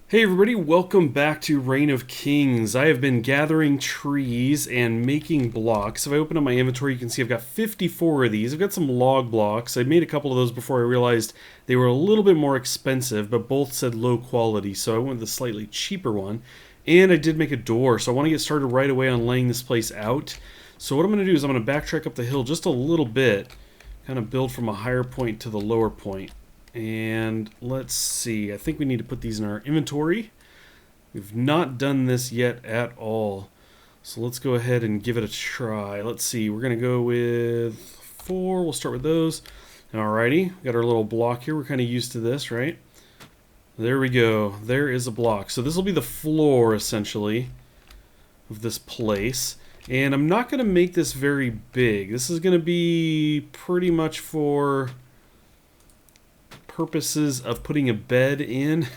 Hey everybody, welcome back to Reign of Kings. I have been gathering trees and making blocks. If I open up my inventory, you can see I've got 54 of these. I've got some log blocks. I made a couple of those before I realized they were a little bit more expensive, but both said low quality, so I went with the slightly cheaper one. And I did make a door, so I want to get started right away on laying this place out. So what I'm going to do is I'm going to backtrack up the hill just a little bit, kind of build from a higher point to the lower point. And let's see, I think we need to put these in our inventory. We've not done this yet at all. So let's go ahead and give it a try. Let's see, we're going to go with 4. We'll start with those. Alrighty, got our little block here. We're kind of used to this, right? There we go. There is a block. So this will be the floor, essentially, of this place. And I'm not going to make this very big. This is going to be pretty much for purposes of putting a bed in.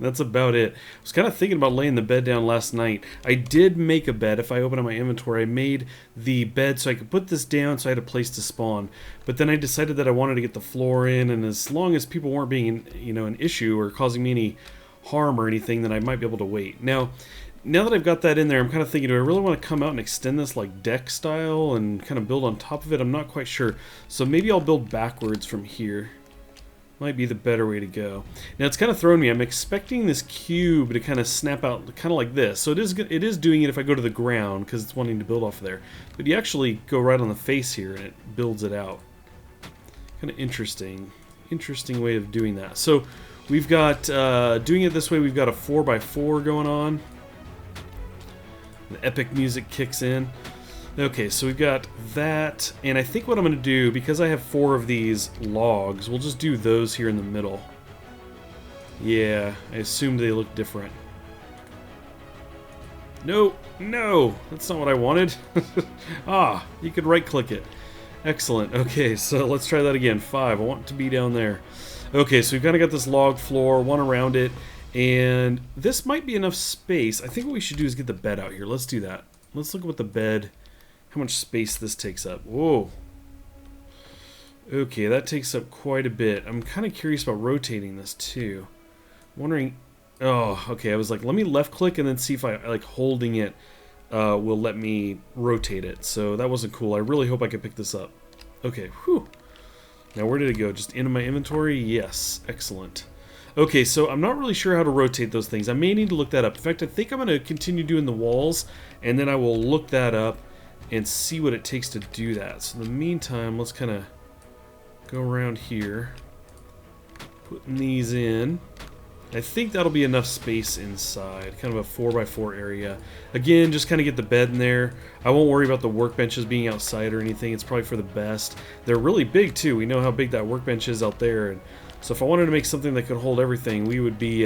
That's about it. I was kind of thinking about laying the bed down last night. I did make a bed. If I open up my inventory, I made the bed so I could put this down so I had a place to spawn. But then I decided that I wanted to get the floor in, and as long as people weren't being, an issue or causing me any harm or anything, then I might be able to wait. Now that I've got that in there, I'm kind of thinking, do I really want to come out and extend this like deck style and kind of build on top of it? I'm not quite sure. So maybe I'll build backwards from here. Might be the better way to go. Now it's kind of thrown me. I'm expecting this cube to kind of snap out kind of like this. So it is doing it if I go to the ground because it's wanting to build off of there. But you actually go right on the face here and it builds it out. Kind of interesting. Interesting way of doing that. So we've got, doing it this way, we've got a 4x4 going on. The epic music kicks in. Okay, so we've got that, and I think what I'm going to do, because I have 4 of these logs, we'll just do those here in the middle. Yeah, I assumed they look different. No, that's not what I wanted. You could right-click it. Excellent. Okay, so let's try that again. 5, I want it to be down there. Okay, so we've kind of got this log floor, one around it, and this might be enough space. I think what we should do is get the bed out here. Let's do that. Let's look at what the bed... how much space this takes up. Whoa. Okay, that takes up quite a bit. I'm kind of curious about rotating this too. I'm wondering... oh, okay, I was like, let me left click and then see if I, like, holding it will let me rotate it. So that wasn't cool. I really hope I can pick this up. Okay, whew. Now where did it go? Just into my inventory? Yes, excellent. Okay, so I'm not really sure how to rotate those things. I may need to look that up. In fact, I think I'm going to continue doing the walls, and then I will look that up and see what it takes to do that. So in the meantime, let's kind of go around here, putting these in. I think that'll be enough space inside, kind of a 4x4 area. Again, just kind of get the bed in there. I won't worry about the workbenches being outside or anything. It's probably for the best. They're really big too. We know how big that workbench is out there. And so if I wanted to make something that could hold everything, we would be...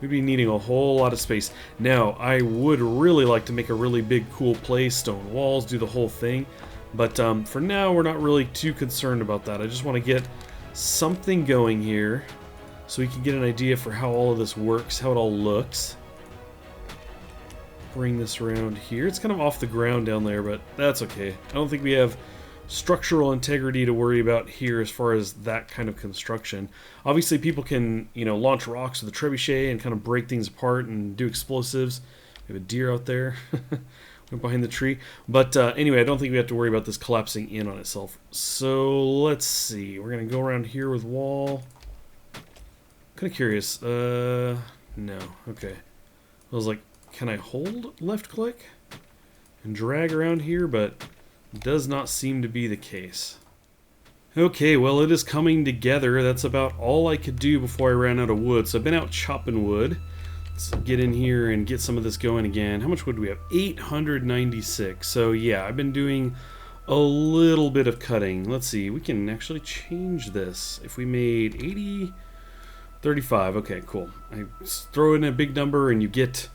we'd be needing a whole lot of space. Now, I would really like to make a really big, cool place, stone walls, do the whole thing. But for now, we're not really too concerned about that. I just want to get something going here so we can get an idea for how all of this works, how it all looks. Bring this around here. It's kind of off the ground down there, but that's okay. I don't think we have structural integrity to worry about here as far as that kind of construction. Obviously, people can, launch rocks with a trebuchet and kind of break things apart and do explosives. We have a deer out there went behind the tree. But anyway, I don't think we have to worry about this collapsing in on itself. So let's see. We're going to go around here with wall. Kind of curious. No. Okay. I was like, can I hold left click and drag around here? But does not seem to be the case. Okay, well, it is coming together. That's about all I could do before I ran out of wood. So I've been out chopping wood. Let's get in here and get some of this going again. How much wood do we have? 896. So yeah, I've been doing a little bit of cutting. Let's see, we can actually change this. If we made 80, 35. Okay, cool. I throw in a big number and you get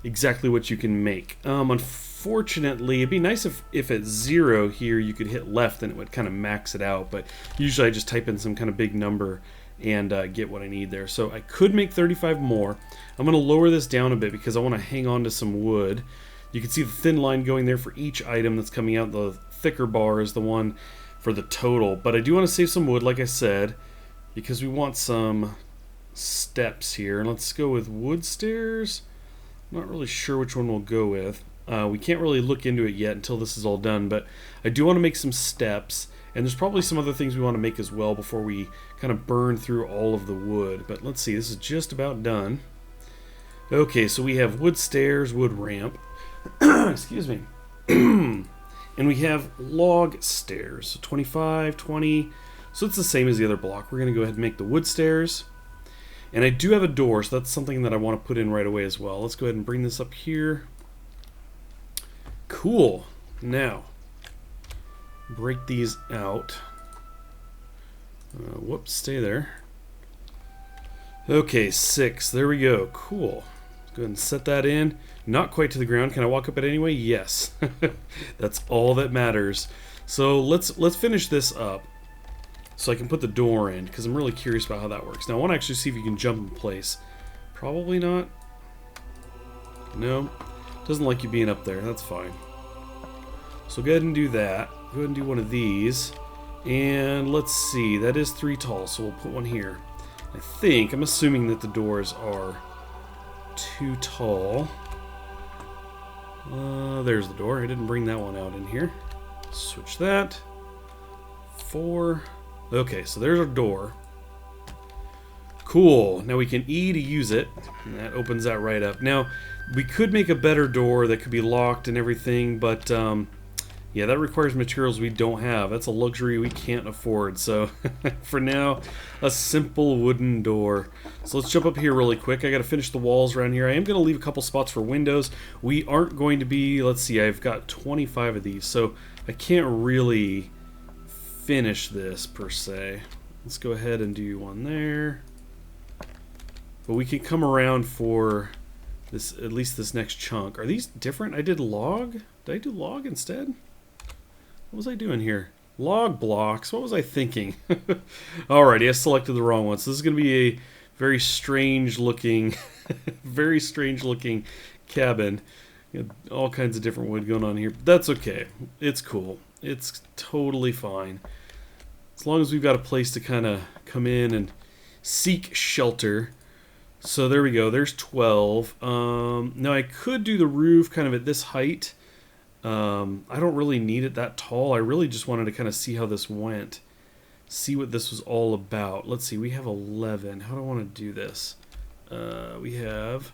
exactly what you can make. Unfortunately, it'd be nice if at 0 here you could hit left and it would kind of max it out, but usually I just type in some kind of big number and get what I need there. So I could make 35 more. I'm going to lower this down a bit because I want to hang on to some wood. You can see the thin line going there for each item that's coming out. The thicker bar is the one for the total, but I do want to save some wood, like I said, because we want some steps here. Let's go with wood stairs. Not really sure which one we'll go with. We can't really look into it yet until this is all done, but I do want to make some steps, and there's probably some other things we want to make as well before we kind of burn through all of the wood. But let's see, this is just about done. Okay, so we have wood stairs, wood ramp, excuse me, and we have log stairs, so 25, 20, so it's the same as the other block. We're going to go ahead and make the wood stairs. And I do have a door, so that's something that I want to put in right away as well. Let's go ahead and bring this up here. Cool. Now, break these out. Whoops, stay there. Okay, 6. There we go. Cool. Let's go ahead and set that in. Not quite to the ground. Can I walk up it anyway? Yes. That's all that matters. So let's finish this up, so I can put the door in, because I'm really curious about how that works. Now I want to actually see if you can jump in place. Probably not. No. Doesn't like you being up there. That's fine. So go ahead and do that. Go ahead and do one of these. And let's see. That is 3 tall, so we'll put one here. I'm assuming that the doors are 2 tall. There's the door. I didn't bring that one out in here. Switch that. 4. Okay, so there's our door. Cool. Now we can E to use it, and that opens that right up. Now, we could make a better door that could be locked and everything, but yeah, that requires materials we don't have. That's a luxury we can't afford. So for now, a simple wooden door. So let's jump up here really quick. I got to finish the walls around here. I am going to leave a couple spots for windows. We aren't going to be, let's see, I've got 25 of these, so I can't really finish this per se. Let's go ahead and do one there. But we can come around for this, at least this next chunk. Are these different? I did log? Did I do log instead? What was I doing here? Log blocks. What was I thinking? Alrighty, I selected the wrong one. So this is going to be a very strange looking, very strange looking cabin. All kinds of different wood going on here. But that's okay. It's cool. It's totally fine. As long as we've got a place to kind of come in and seek shelter. So there we go. There's 12. Now I could do the roof kind of at this height. I don't really need it that tall. I really just wanted to kind of see how this went. See what this was all about. Let's see. We have 11. How do I want to do this? We have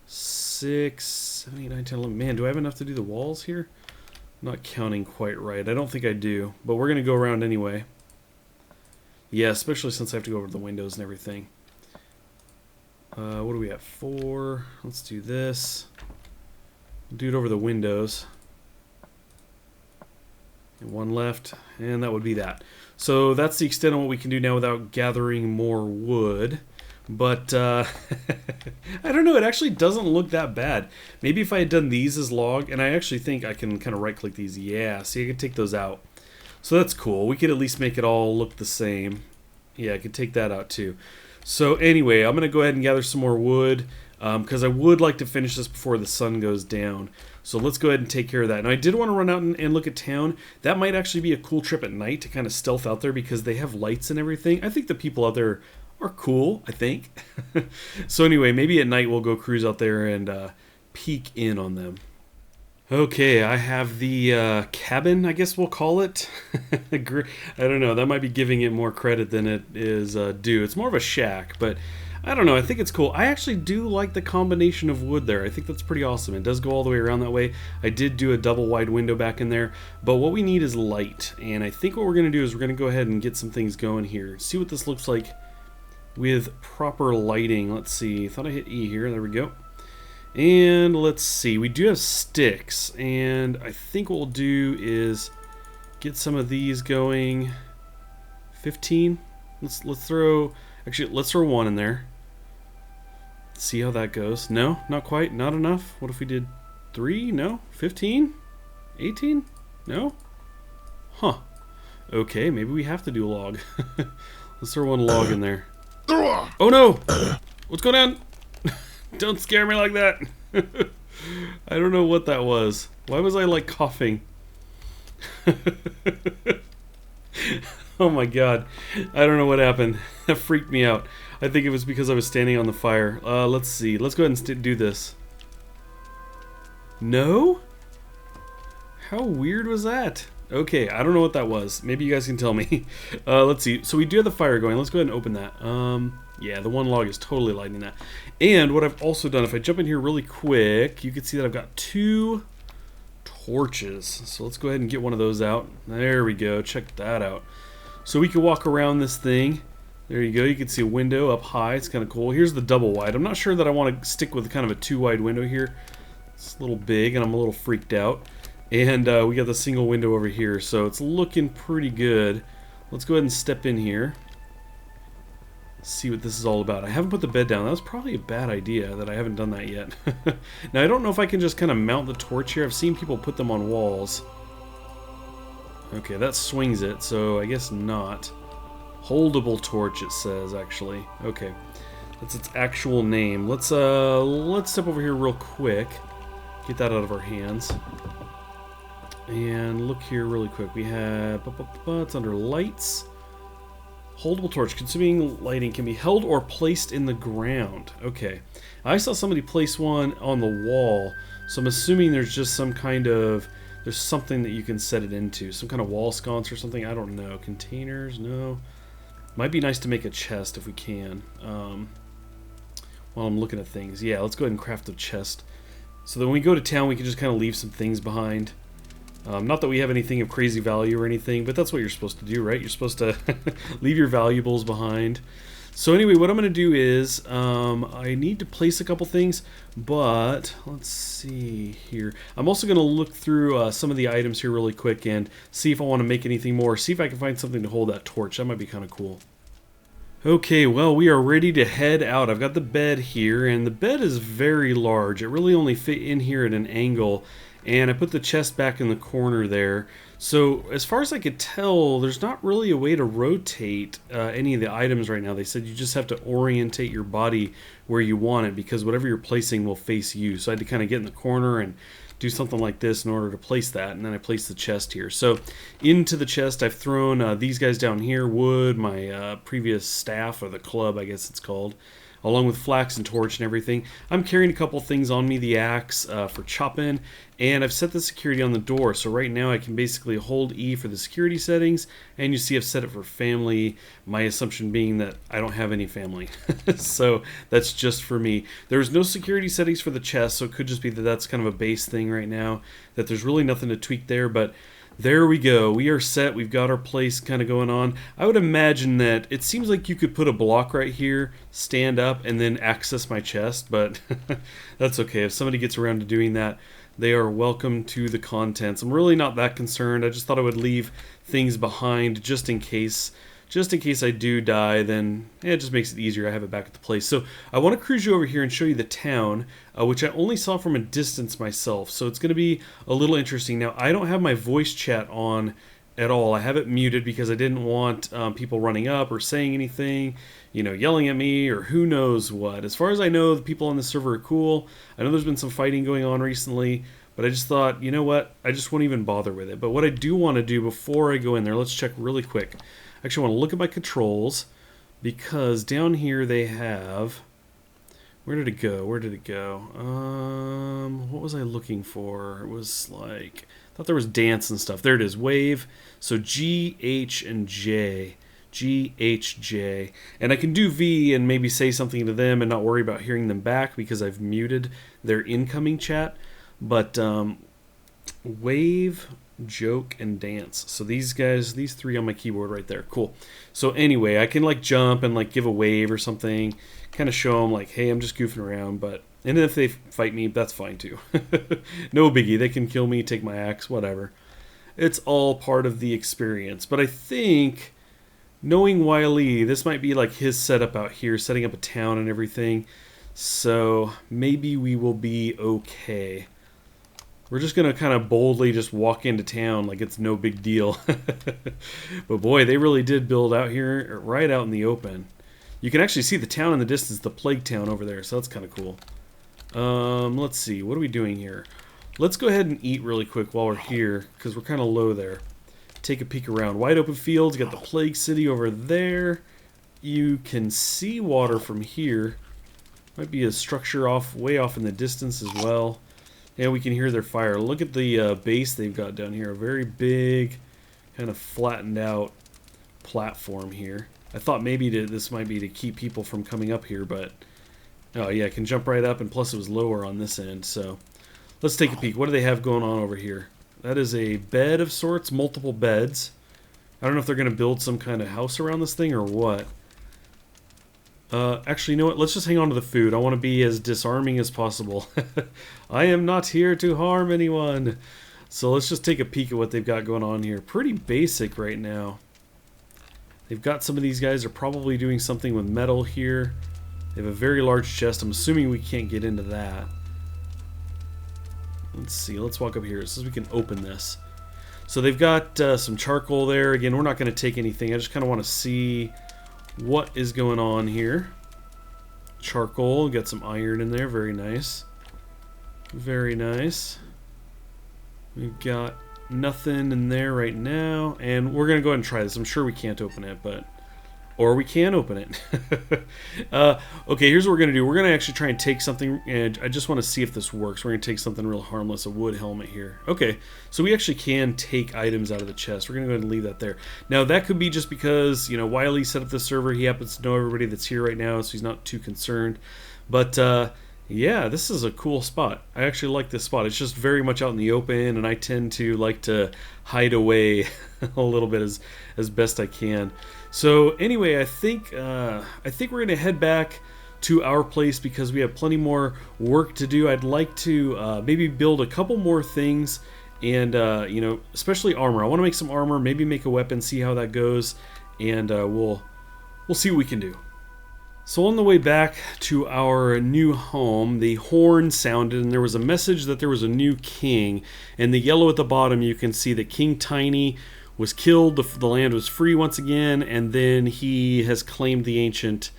6, 7, 8, 9, 10, 11. Man, do I have enough to do the walls here? I'm not counting quite right. I don't think I do. But we're going to go around anyway. Yeah, especially since I have to go over the windows and everything. What do we have? 4. Let's do this. Do it over the windows. And 1 left, and that would be that. So that's the extent of what we can do now without gathering more wood. But I don't know, it actually doesn't look that bad. Maybe if I had done these as log, and I actually think I can kind of right click these. Yeah, see, I can take those out. So that's cool. We could at least make it all look the same. Yeah, I could take that out too. So anyway, I'm going to go ahead and gather some more wood, because I would like to finish this before the sun goes down. So let's go ahead and take care of that. Now I did want to run out and look at town. That might actually be a cool trip at night to kind of stealth out there, because they have lights and everything. I think the people out there are cool, I think. So anyway, maybe at night we'll go cruise out there and peek in on them. Okay, I have the cabin, I guess we'll call it. I don't know, that might be giving it more credit than it is due. It's more of a shack, but I don't know, I think it's cool. I actually do like the combination of wood there. I think that's pretty awesome. It does go all the way around that way. I did do a double wide window back in there, but what we need is light. And I think what we're going to do is we're going to go ahead and get some things going here. See what this looks like with proper lighting. Let's see, I thought I hit E here, there we go. And let's see, we do have sticks, and I think what we'll do is get some of these going. 15. Let's throw 1 in there. See how that goes. No, not quite, not enough. What if we did 3? No. 15? 18? No. Huh. Okay, maybe we have to do a log. Let's throw 1 log in there. Oh no! What's going on? Don't scare me like that. I don't know what that was. Why was I like coughing? Oh my god. I don't know what happened. That freaked me out. I think it was because I was standing on the fire. Let's see. Let's go ahead and do this. No? How weird was that? Okay, I don't know what that was. Maybe you guys can tell me. Let's see. So we do have the fire going. Let's go ahead and open that. Yeah, the one log is totally lighting that. And what I've also done, if I jump in here really quick, you can see that I've got 2 torches. So let's go ahead and get one of those out. There we go. Check that out. So we can walk around this thing. There you go. You can see a window up high. It's kind of cool. Here's the double wide. I'm not sure that I want to stick with kind of a 2 wide window here. It's a little big and I'm a little freaked out. And we got the single window over here. So it's looking pretty good. Let's go ahead and step in here. See what this is all about. I haven't put the bed down. That was probably a bad idea that I haven't done that yet. Now I don't know if I can just kind of mount the torch here. I've seen people put them on walls. Okay, that swings it, so I guess not. Holdable torch, it says, actually. Okay, that's its actual name. Let's step over here real quick. Get that out of our hands. And look here really quick. We have it's under lights. Holdable torch. Consuming lighting can be held or placed in the ground. Okay. I saw somebody place one on the wall, so I'm assuming there's just some kind of... There's something that you can set it into. Some kind of wall sconce or something. I don't know. Containers? No. Might be nice to make a chest if we can. While I'm looking at things. Yeah, let's go ahead and craft a chest. So that when we go to town, we can just kind of leave some things behind. Not that we have anything of crazy value or anything, but that's what you're supposed to do, right? You're supposed to leave your valuables behind. So anyway, what I'm going to do is, I need to place a couple things, but let's see here. I'm also going to look through some of the items here really quick and see if I want to make anything more. See if I can find something to hold that torch. That might be kind of cool. Okay, well, we are ready to head out. I've got the bed here, and the bed is very large. It really only fit in here at an angle. And I put the chest back in the corner there. So as far as I could tell, there's not really a way to rotate any of the items right now. They said you just have to orientate your body where you want it because whatever you're placing will face you. So I had to kind of get in the corner and do something like this in order to place that. And then I placed the chest here. So into the chest, I've thrown these guys down here, wood, my previous staff, or the club, I guess it's called, along with flax and torch and everything. I'm carrying a couple things on me, the axe for chopping, and I've set the security on the door. So right now I can basically hold E for the security settings, and you see I've set it for family, my assumption being that I don't have any family. So that's just for me. There's no security settings for the chest, so it could just be that that's kind of a base thing right now, that there's really nothing to tweak there, but there we go. We are set. We've got our place kind of going on. I would imagine that it seems like you could put a block right here, stand up, and then access my chest, but that's okay. If somebody gets around to doing that, they are welcome to the contents. I'm really not that concerned. I just thought I would leave things behind just in case. Just in case I do die, then it just makes it easier. I have it back at the place. So I want to cruise you over here and show you the town, which I only saw from a distance myself. So it's going to be a little interesting. Now, I don't have my voice chat on at all. I have it muted because I didn't want people running up or saying anything, you know, yelling at me or who knows what. As far as I know, the people on the server are cool. I know there's been some fighting going on recently, but I just thought, you know what? I just won't even bother with it. But what I do want to do before I go in there, let's check really quick. Actually, I want to look at my controls because down here they have... Where did it go? Where did it go? What was I looking for? It was like... I thought there was dance and stuff. There it is. Wave. So G, H, and J. G, H, J. And I can do V and maybe say something to them and not worry about hearing them back because I've muted their incoming chat. But wave, joke, and dance. So these guys, these three on my keyboard right there. Cool. So anyway, I can like jump and like give a wave or something. Kind of show them like, hey, I'm just goofing around. But and if they fight me, that's fine too. No biggie. They can kill me, take my axe, whatever. It's all part of the experience. But I think, knowing Wiley, this might be like his setup out here, setting up a town and everything. So maybe we will be okay. We're just going to kind of boldly just walk into town like it's no big deal. But boy, they really did build out here, right out in the open. You can actually see the town in the distance, the plague town over there, so that's kind of cool. Let's see, what are we doing here? Let's go ahead and eat really quick while we're here, because we're kind of low there. Take a peek around. Wide open fields, got the plague city over there. you can see water from here. Might be a structure way off in the distance as well. And we can hear their fire. Look at the base they've got down here. A very big, kind of flattened out platform here. I thought maybe this might be to keep people from coming up here, but oh yeah, I can jump right up, and plus it was lower on this end. So let's take a peek. What do they have going on over here? That is a bed of sorts, multiple beds. I don't know if they're going to build some kind of house around this thing or what. Actually, you know what? Let's just hang on to the food. I want to be as disarming as possible. I am not here to harm anyone. So let's just take a peek at what they've got going on here. Pretty basic right now. They've got some of these guys are probably doing something with metal here. They have a very large chest. I'm assuming we can't get into that. Let's see. Let's walk up here. It says we can open this. So they've got some charcoal there. Again, we're not going to take anything. I just kind of want to see what is going on here. Charcoal, got some iron in there, very nice. Very nice. We've got nothing in there right now, and we're gonna go ahead and try this. I'm sure we can't open it, but or we can open it. Okay, here's what we're gonna do. We're gonna actually try and take something, and I just want to see if this works. We're gonna take something real harmless, a wood helmet here. Okay, so we actually can take items out of the chest. We're gonna go ahead and leave that there. Now that could be just because, you know, Wiley set up the server. He happens to know everybody that's here right now, so he's not too concerned. But yeah, this is a cool spot. I actually like this spot. It's just very much out in the open, and I tend to like to hide away a little bit as best I can. So anyway, I think we're gonna head back to our place because we have plenty more work to do. I'd like to maybe build a couple more things, and you know, especially armor. I want to make some armor, maybe make a weapon, see how that goes, and we'll see what we can do. So on the way back to our new home, the horn sounded, and there was a message that there was a new king. And the yellow at the bottom, you can see that King Tiny was killed, the land was free once again, and then he has claimed the ancient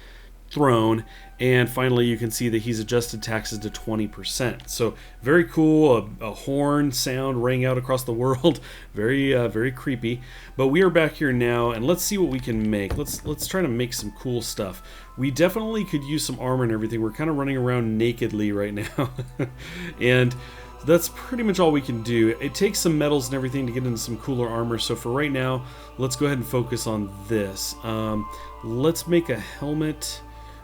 throne. And finally, you can see that he's adjusted taxes to 20%. So very cool. A horn sound rang out across the world. Very, very creepy. But we are back here now, and let's see what we can make. Let's try to make some cool stuff. We definitely could use some armor and everything. We're kind of running around nakedly right now, and that's pretty much all we can do. It takes some metals and everything to get into some cooler armor. So for right now, let's go ahead and focus on this. Let's make a helmet.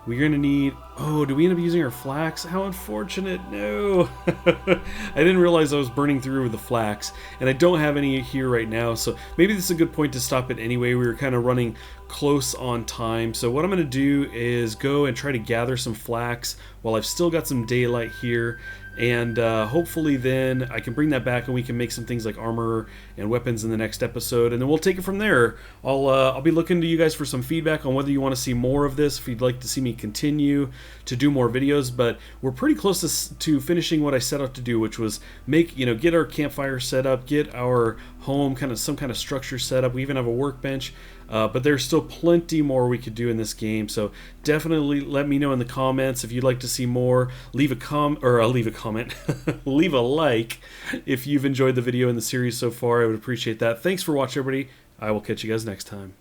We're going to need... Oh, do we end up using our flax? How unfortunate. No. I didn't realize I was burning through with the flax, and I don't have any here right now, so maybe this is a good point to stop it anyway. We were kind of running close on time. So what I'm going to do is go and try to gather some flax while I've still got some daylight here, and hopefully then I can bring that back and we can make some things like armor and weapons in the next episode, and then we'll take it from there. I'll be looking to you guys for some feedback on whether you want to see more of this, if you'd like to see me continue to do more videos. But we're pretty close to finishing what I set out to do, which was get our campfire set up, get our home some kind of structure set up. We even have a workbench. But there's still plenty more we could do in this game, so definitely let me know in the comments if you'd like to see more. Leave a comment, leave a like if you've enjoyed the video in the series so far. I would appreciate that. Thanks for watching, everybody. I will catch you guys next time.